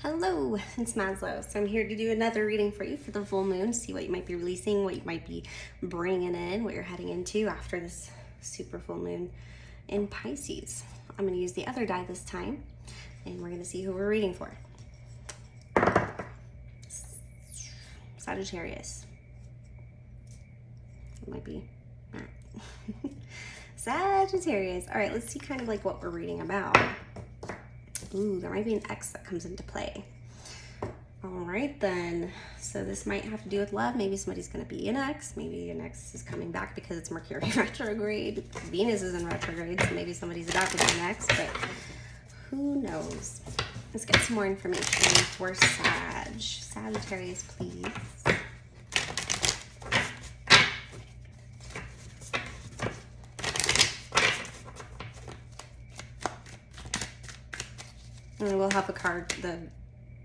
Hello, it's Maslow. So I'm here to do another reading for you for the full moon, see what you might be releasing, what you might be bringing in, what you're heading into after this super full moon in Pisces. I'm going to use the other die this time, and we're going to see who we're reading for. Sagittarius. It might be Sagittarius. All right, let's see kind of like what we're reading about. Ooh, there might be an X that comes into play. All right then. So this might have to do with love. Maybe somebody's going to be an X. Maybe an X is coming back because it's Mercury retrograde. Venus is in retrograde, so maybe somebody's about to be an X, but who knows? Let's get some more information for Sagittarius, please. And we'll have the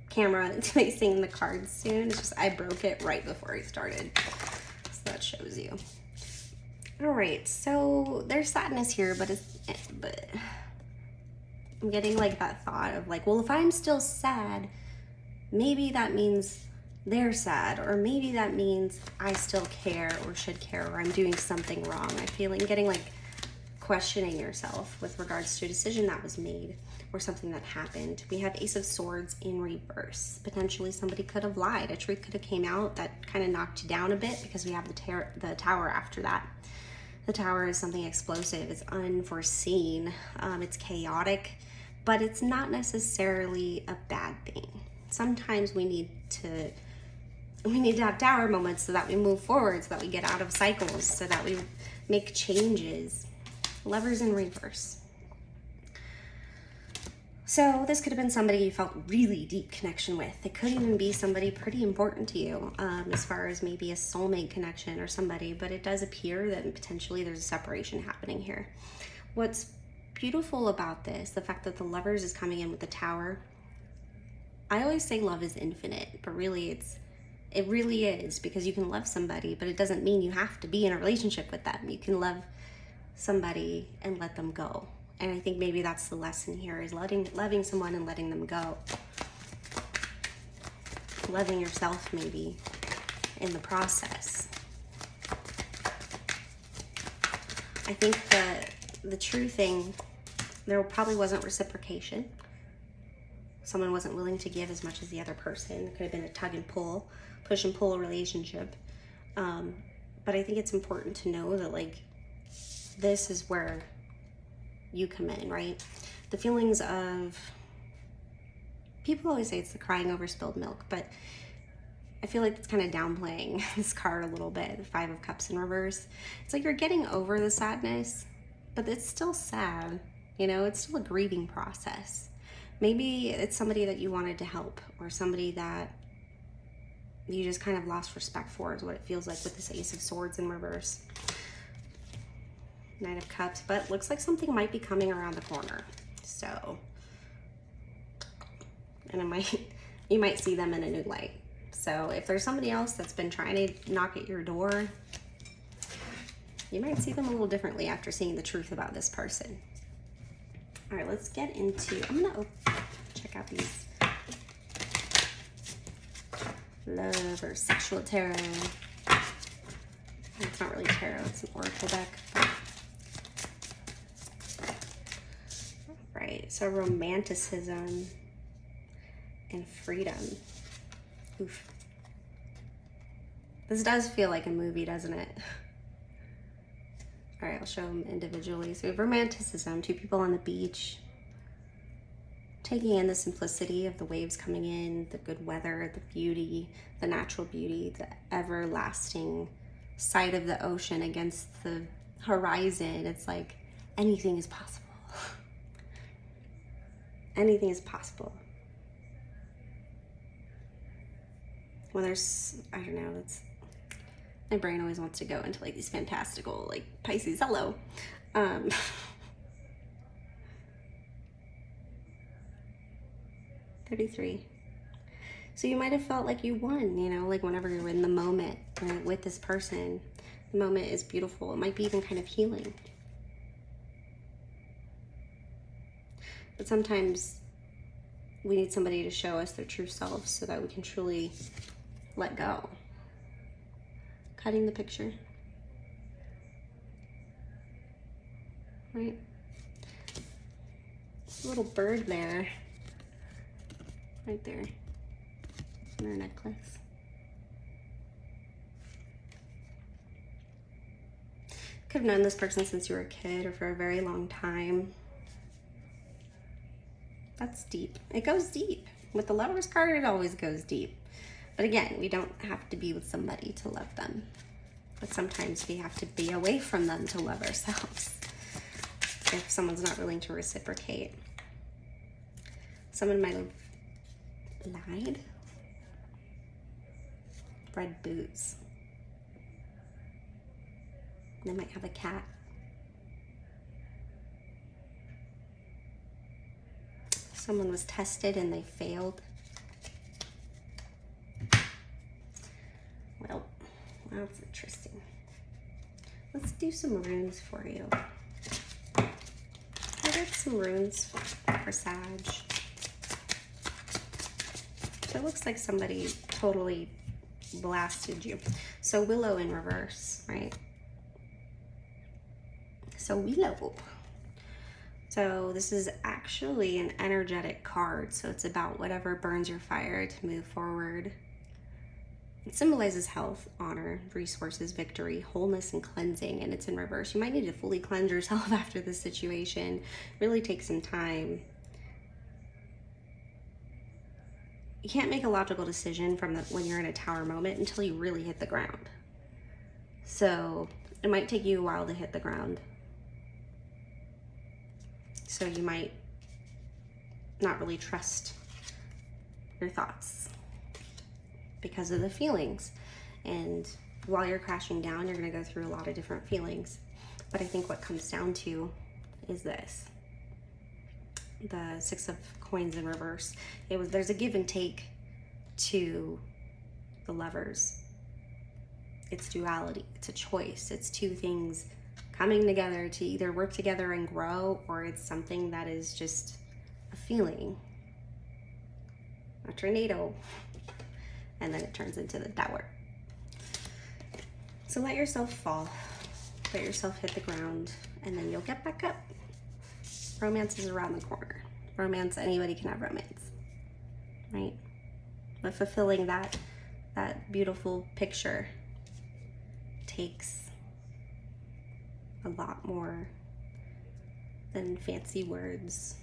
camera facing the cards soon. It's just I broke it right before I started. So that shows you. All right, so there's sadness here, but I'm getting like that thought of like, well, if I'm still sad, maybe that means they're sad, or maybe that means I still care or should care, or I'm doing something wrong. I feel like getting like questioning yourself with regards to a decision that was made or something that happened. We have Ace of Swords in reverse. Potentially somebody could have lied. A truth could have came out that kind of knocked you down a bit, because we have the Tower after that. The Tower is something explosive. It's unforeseen. It's chaotic, but it's not necessarily a bad thing. Sometimes we need to have Tower moments so that we move forward, so that we get out of cycles, so that we make changes. Lovers in reverse. So this could have been somebody you felt really deep connection with. It could even be somebody pretty important to you, as far as maybe a soulmate connection or somebody, but it does appear that potentially there's a separation happening here. What's beautiful about this, the fact that the Lovers is coming in with the Tower, I always say love is infinite, but really it really is, because you can love somebody, but it doesn't mean you have to be in a relationship with them. You can love somebody and let them go. And I think maybe that's the lesson here, is loving someone and letting them go. Loving yourself maybe in the process. I think the true thing, there probably wasn't reciprocation. Someone wasn't willing to give as much as the other person. It could have been a tug and pull, push and pull relationship. But I think it's important to know that like, this is where you come in, right? The feelings of, people always say it's the crying over spilled milk, but I feel like it's kind of downplaying this card a little bit. The Five of Cups in reverse. It's like you're getting over the sadness, but it's still sad. You know, it's still a grieving process. Maybe it's somebody that you wanted to help, or somebody that you just kind of lost respect for, is what it feels like with this Ace of Swords in reverse. Knight of Cups, but looks like something might be coming around the corner. So, and you might see them in a new light. So if there's somebody else that's been trying to knock at your door, you might see them a little differently after seeing the truth about this person. All right, let's get into, I'm gonna check out these love or sexual tarot. It's not really tarot, it's an oracle deck. Right, so romanticism and freedom. Oof. This does feel like a movie, doesn't it? All right, I'll show them individually. So we have romanticism, two people on the beach, taking in the simplicity of the waves coming in, the good weather, the beauty, the natural beauty, the everlasting sight of the ocean against the horizon. It's like anything is possible. Anything is possible. Well, there's, I don't know, my brain always wants to go into like these fantastical, like Pisces, hello. 33. So you might have felt like you won, you know, like whenever you're in the moment with this person, the moment is beautiful. It might be even kind of healing. But sometimes we need somebody to show us their true selves so that we can truly let go. Cutting the picture. Right? A little bird there. Right there. In her necklace. Could have known this person since you were a kid or for a very long time. That's deep. It goes deep. With the Lover's card, it always goes deep. But again, we don't have to be with somebody to love them. But sometimes we have to be away from them to love ourselves. If someone's not willing to reciprocate. Someone might have lied. Red boots. They might have a cat. Someone was tested and they failed. Well, that's interesting. Let's do some runes for you. I got some runes for Sag. So it looks like somebody totally blasted you. So Willow in reverse, right? So Willow. So this is actually an energetic card. So it's about whatever burns your fire to move forward. It symbolizes health, honor, resources, victory, wholeness, and cleansing, and it's in reverse. You might need to fully cleanse yourself after this situation. Really take some time. You can't make a logical decision from when you're in a tower moment until you really hit the ground. So it might take you a while to hit the ground. So you might not really trust your thoughts because of the feelings. And while you're crashing down, you're going to go through a lot of different feelings. But I think what comes down to is this. The Six of Coins in reverse. There's a give and take to the Lovers. It's duality. It's a choice. It's two things coming together to either work together and grow, or it's something that is just a feeling, a tornado, and then it turns into the Tower. So let yourself fall, let yourself hit the ground, and then you'll get back up. Romance is around the corner. Romance, anybody can have romance, right? But fulfilling that beautiful picture takes a lot more than fancy words.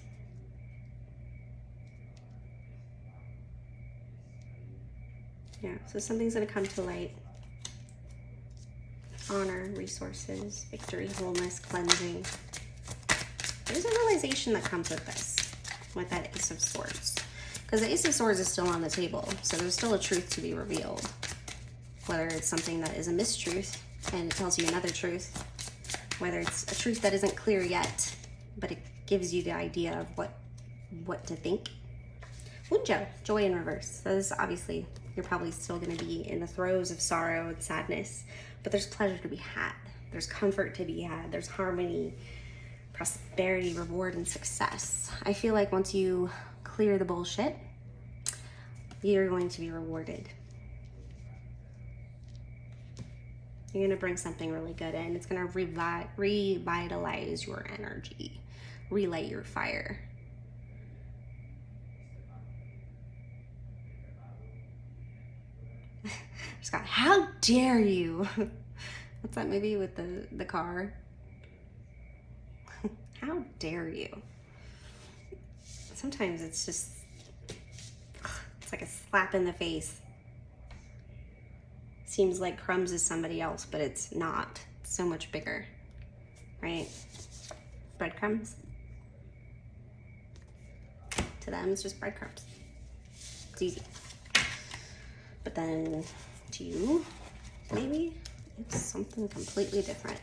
Yeah, so something's gonna come to light. Honor, resources, victory, wholeness, cleansing. There's a realization that comes with this, with that Ace of Swords. Because the Ace of Swords is still on the table, so there's still a truth to be revealed. Whether it's something that is a mistruth and it tells you another truth, whether it's a truth that isn't clear yet, but it gives you the idea of what to think. Wunjo, joy in reverse. So this, obviously, you're probably still going to be in the throes of sorrow and sadness, but there's pleasure to be had. There's comfort to be had. There's harmony, prosperity, reward, and success. I feel like once you clear the bullshit, you're going to be rewarded. You're going to bring something really good in. It's going to revitalize your energy, relight your fire. Scott, how dare you? What's that movie with the car? How dare you? Sometimes it's just, it's like a slap in the face. Seems like Crumbs is somebody else, but it's not. It's so much bigger, right? Breadcrumbs. To them, it's just breadcrumbs. It's easy. But then to you, maybe it's something completely different.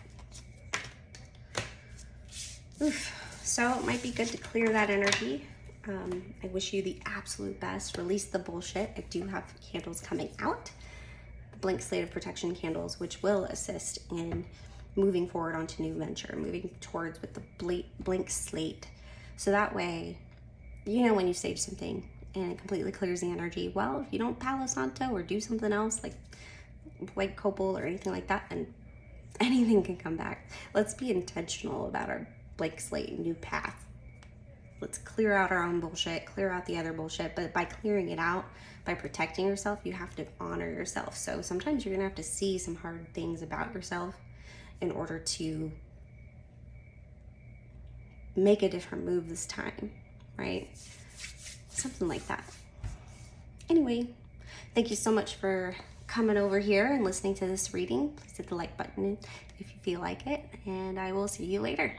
Oof. So it might be good to clear that energy. I wish you the absolute best. Release the bullshit. I do have candles coming out. Blank slate of protection candles, which will assist in moving forward onto new venture, moving towards with the blank slate. So that way You know when you sage something and it completely clears the energy. Well, if you don't Palo Santo or do something else like white copal or anything like that, then anything can come back. Let's be intentional about our blank slate, new path. Let's clear out our own bullshit, clear out the other bullshit. But by clearing it out, by protecting yourself, you have to honor yourself. So sometimes you're gonna have to see some hard things about yourself in order to make a different move this time, right? Something like that. Anyway, thank you so much for coming over here and listening to this reading. Please hit the like button if you feel like it, and I will see you later.